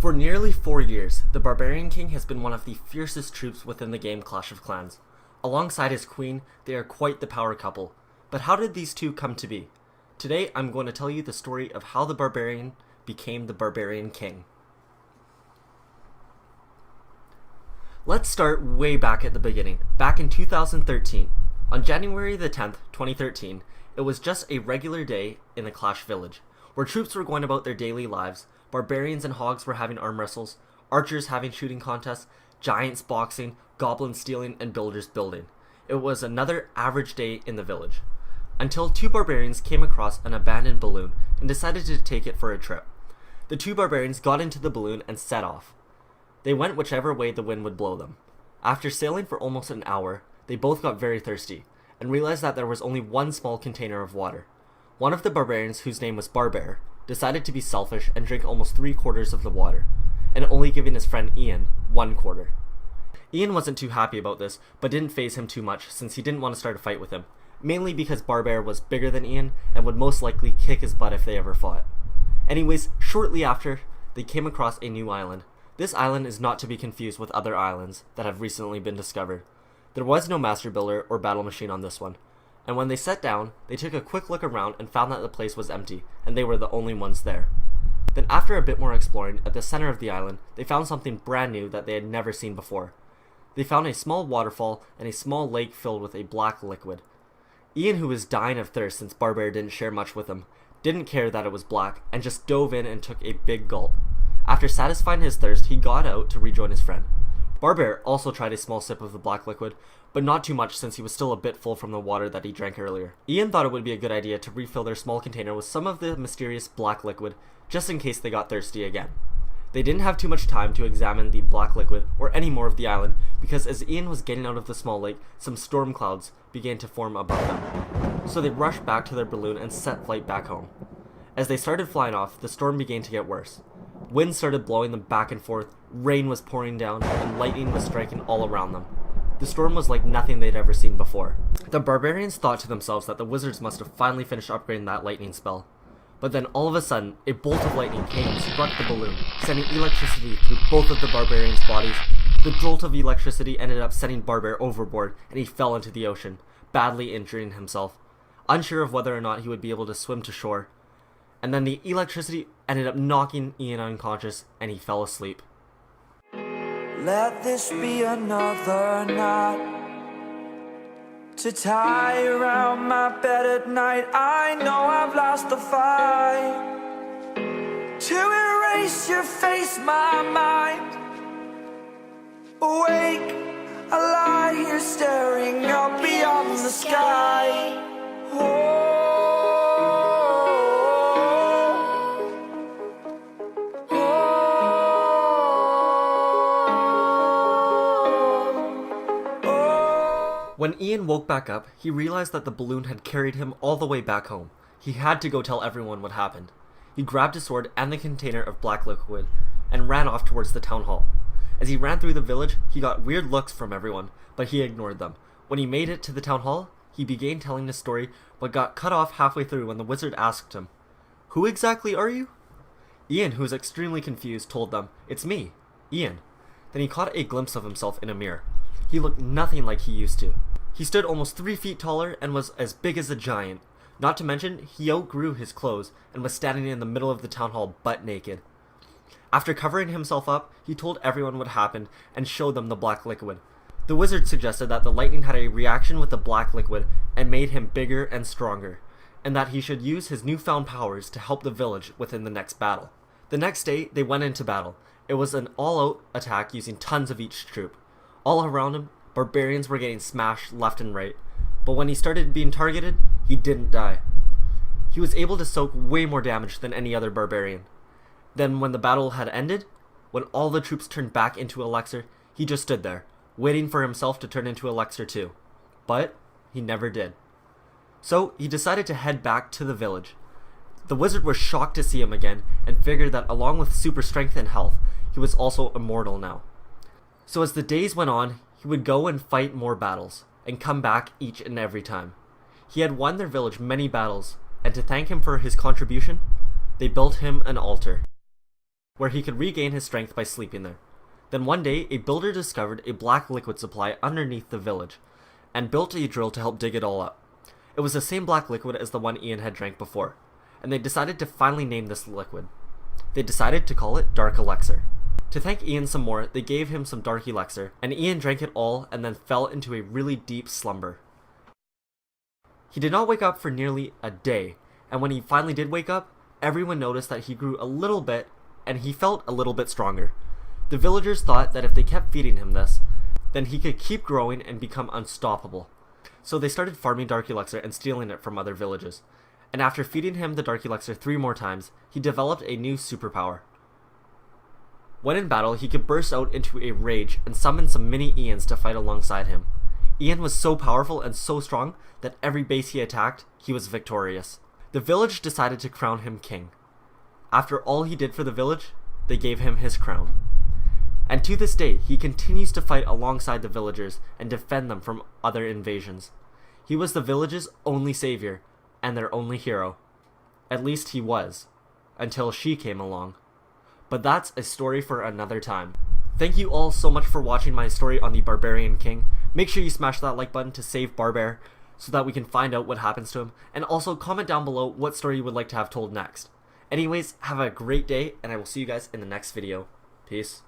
For nearly 4 years, the Barbarian King has been one of the fiercest troops within the game Clash of Clans. Alongside his queen, they are quite the power couple. But how did these two come to be? Today, I'm going to tell you the story of how the Barbarian became the Barbarian King. Let's start way back at the beginning, back in 2013. On January the 10th, 2013, it was just a regular day in the Clash village, where troops were going about their daily lives. Barbarians and hogs were having arm wrestles, archers having shooting contests, giants boxing, goblins stealing, and builders building. It was another average day in the village. Until two barbarians came across an abandoned balloon and decided to take it for a trip. The two barbarians got into the balloon and set off. They went whichever way the wind would blow them. After sailing for almost an hour, they both got very thirsty and realized that there was only one small container of water. One of the barbarians, whose name was Barbear, decided to be selfish and drink almost 3/4 of the water, and only giving his friend Ian 1/4. Ian wasn't too happy about this, but didn't faze him too much since he didn't want to start a fight with him, mainly because Barbear was bigger than Ian and would most likely kick his butt if they ever fought. Anyways, shortly after, they came across a new island. This island is not to be confused with other islands that have recently been discovered. There was no master builder or battle machine on this one, and when they sat down, they took a quick look around and found that the place was empty, and they were the only ones there. Then after a bit more exploring, at the center of the island, they found something brand new that they had never seen before. They found a small waterfall and a small lake filled with a black liquid. Ian, who was dying of thirst since Barbear didn't share much with him, didn't care that it was black and just dove in and took a big gulp. After satisfying his thirst, he got out to rejoin his friend. Barbear also tried a small sip of the black liquid, but not too much since he was still a bit full from the water that he drank earlier. Ian thought it would be a good idea to refill their small container with some of the mysterious black liquid, just in case they got thirsty again. They didn't have too much time to examine the black liquid or any more of the island, because as Ian was getting out of the small lake, some storm clouds began to form above them. So they rushed back to their balloon and set flight back home. As they started flying off, the storm began to get worse. Wind started blowing them back and forth, rain was pouring down, and lightning was striking all around them. The storm was like nothing they'd ever seen before. The barbarians thought to themselves that the wizards must have finally finished upgrading that lightning spell. But then all of a sudden, a bolt of lightning came and struck the balloon, sending electricity through both of the barbarians' bodies. The jolt of electricity ended up sending Barbear overboard, and he fell into the ocean, badly injuring himself, unsure of whether or not he would be able to swim to shore. And then the electricity ended up knocking Ian unconscious, and he fell asleep. Let this be another knot to tie around my bed at night. I know I've lost the fight to erase your face, my mind. Awake, I lie here staring up beyond the sky. When Ian woke back up, he realized that the balloon had carried him all the way back home. He had to go tell everyone what happened. He grabbed his sword and the container of black liquid and ran off towards the town hall. As he ran through the village, he got weird looks from everyone, but he ignored them. When he made it to the town hall, he began telling his story, but got cut off halfway through when the wizard asked him, "Who exactly are you?" Ian, who was extremely confused, told them, "It's me, Ian." Then he caught a glimpse of himself in a mirror. He looked nothing like he used to. He stood almost 3 feet taller and was as big as a giant. Not to mention, he outgrew his clothes and was standing in the middle of the town hall butt naked. After covering himself up, he told everyone what happened and showed them the black liquid. The wizard suggested that the lightning had a reaction with the black liquid and made him bigger and stronger, and that he should use his newfound powers to help the village within the next battle. The next day, they went into battle. It was an all-out attack using tons of each troop. All around him, barbarians were getting smashed left and right, but when he started being targeted, he didn't die. He was able to soak way more damage than any other barbarian. Then when the battle had ended, when all the troops turned back into Elixir, he just stood there, waiting for himself to turn into Elixir too. But he never did. So he decided to head back to the village. The wizard was shocked to see him again and figured that along with super strength and health, he was also immortal now. So as the days went on, he would go and fight more battles, and come back each and every time. He had won their village many battles, and to thank him for his contribution, they built him an altar. where he could regain his strength by sleeping there. Then one day, a builder discovered a black liquid supply underneath the village, and built a drill to help dig it all up. It was the same black liquid as the one Ian had drank before, and they decided to finally name this liquid. They decided to call it Dark Elixir. To thank Ian some more, they gave him some Dark Elixir, and Ian drank it all and then fell into a really deep slumber. He did not wake up for nearly a day, and when he finally did wake up, everyone noticed that he grew a little bit, and he felt a little bit stronger. The villagers thought that if they kept feeding him this, then he could keep growing and become unstoppable. So they started farming Dark Elixir and stealing it from other villages. And after feeding him the Dark Elixir 3 more times, he developed a new superpower. When in battle, he could burst out into a rage and summon some mini Ians to fight alongside him. Ian was so powerful and so strong that every base he attacked, he was victorious. The village decided to crown him king. After all he did for the village, they gave him his crown. And to this day, he continues to fight alongside the villagers and defend them from other invasions. He was the village's only savior, and their only hero. At least he was, until she came along. But that's a story for another time. Thank you all so much for watching my story on the Barbarian King. Make sure you smash that like button to save Barbear, so that we can find out what happens to him, and also comment down below what story you would like to have told next. Anyways, have a great day, and I will see you guys in the next video. Peace.